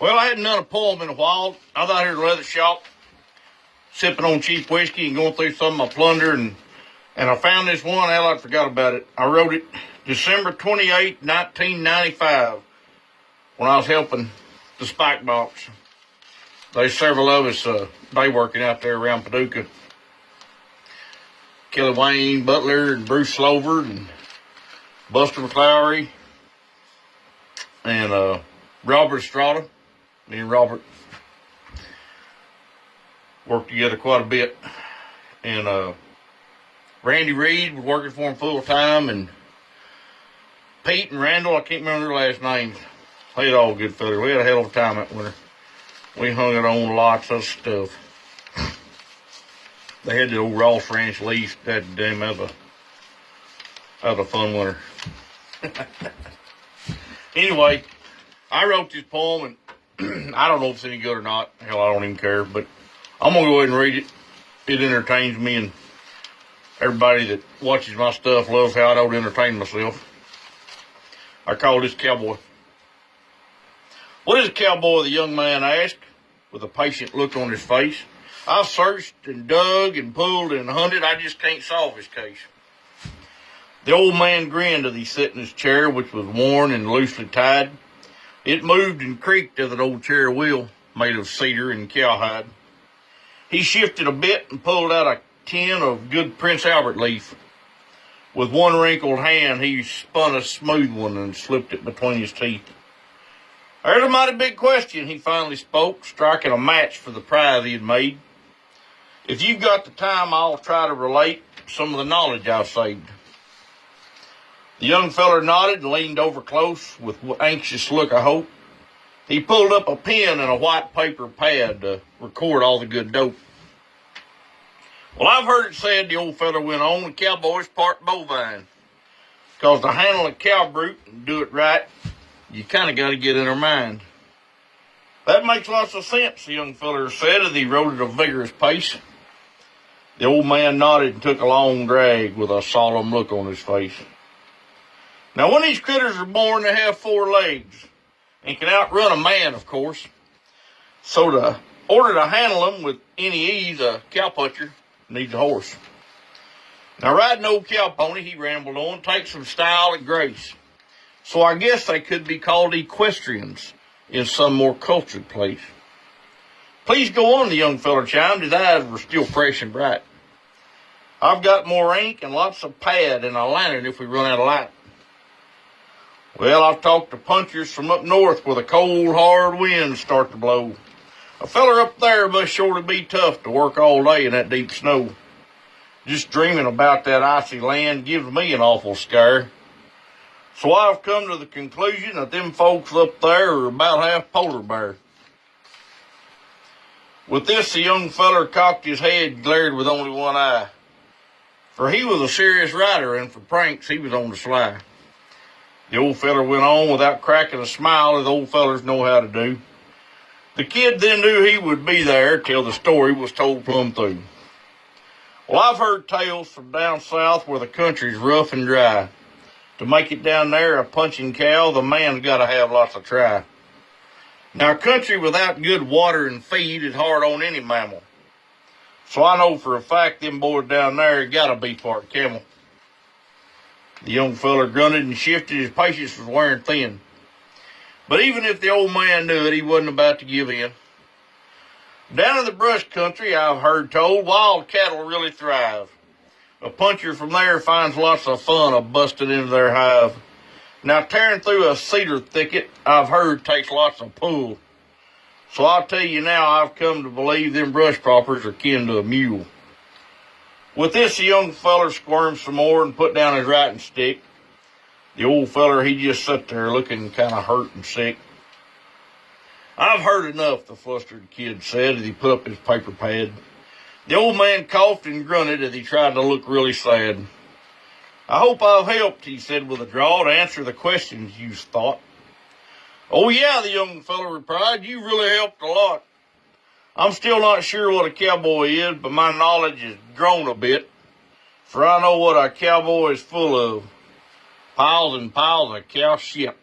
Well, I hadn't done a poem in a while. I was out here at the leather shop, sipping on cheap whiskey and going through some of my plunder, and I found this one. Hell, I forgot about it. I wrote it December 28, 1995, when I was helping the Spike Box. There's several of us day working out there around Paducah. Kelly Wayne Butler and Bruce Slover and Buster McClowry and Robert Estrada. Me and Robert worked together quite a bit. And Randy Reed was working for him full time, and Pete and Randall, I can't remember their last names. They had all good fellas. We had a hell of a time that winter. We hung it on lots of stuff. They had the old Ross Ranch lease. That damn that was a fun winter. Anyway, I wrote this poem, and I don't know if it's any good or not. Hell, I don't even care. But I'm going to go ahead and read it. It entertains me, and everybody that watches my stuff loves how I don't entertain myself. I call this Cowboy. "What is a cowboy?" the young man asked, with a patient look on his face. "I've searched and dug and pulled and hunted. I just can't solve his case." The old man grinned as he sat in his chair, which was worn and loosely tied. It moved and creaked as an old chair wheel made of cedar and cowhide. He shifted a bit and pulled out a tin of good Prince Albert leaf. With one wrinkled hand, he spun a smooth one and slipped it between his teeth. "There's a mighty big question," he finally spoke, striking a match for the prize he had made. "If you've got the time, I'll try to relate some of the knowledge I've saved." The young feller nodded and leaned over close with anxious look of hope. He pulled up a pen and a white paper pad to record all the good dope. "Well, I've heard it said," the old feller went on, "the cowboy's part bovine. 'Cause to handle a cow brute and do it right, you kind of got to get in her mind." "That makes lots of sense," the young feller said as he rode at a vigorous pace. The old man nodded and took a long drag with a solemn look on his face. "Now, when these critters are born, they have 4 legs and can outrun a man, of course. So in order to handle them with any ease, a cowpuncher needs a horse. Now, riding old cow pony," he rambled on, "takes some style and grace. So I guess they could be called equestrians in some more cultured place." "Please go on," the young feller chimed. His eyes were still fresh and bright. "I've got more ink and lots of pad and a lantern if we run out of light. Well, I've talked to punchers from up north where the cold, hard winds start to blow. A feller up there must surely be tough to work all day in that deep snow. Just dreaming about that icy land gives me an awful scare. So I've come to the conclusion that them folks up there are about half polar bear." With this, the young feller cocked his head and glared with only one eye. For he was a serious rider, and for pranks he was on the sly. The old feller went on without cracking a smile, as old fellers know how to do. The kid then knew he would be there till the story was told plumb through. "Well, I've heard tales from down south where the country's rough and dry. To make it down there a punching cow, the man's got to have lots of try. Now, a country without good water and feed is hard on any mammal. So I know for a fact them boys down there got to be part camel." The young feller grunted and shifted. His patience was wearing thin. But even if the old man knew it, he wasn't about to give in. "Down in the brush country, I've heard told, wild cattle really thrive. A puncher from there finds lots of fun of busting into their hive. Now, tearing through a cedar thicket, I've heard takes lots of pull. So I'll tell you now, I've come to believe them brush croppers are kin to a mule." With this, the young feller squirmed some more and put down his writing stick. The old feller, he just sat there looking kind of hurt and sick. "I've heard enough," the flustered kid said as he put up his paper pad. The old man coughed and grunted as he tried to look really sad. "I hope I've helped," he said with a drawl, "to answer the questions you've thought." "Oh, yeah," the young fellow replied, "you really helped a lot. I'm still not sure what a cowboy is, but my knowledge has grown a bit, for I know what a cowboy is full of. Piles and piles of cow shit."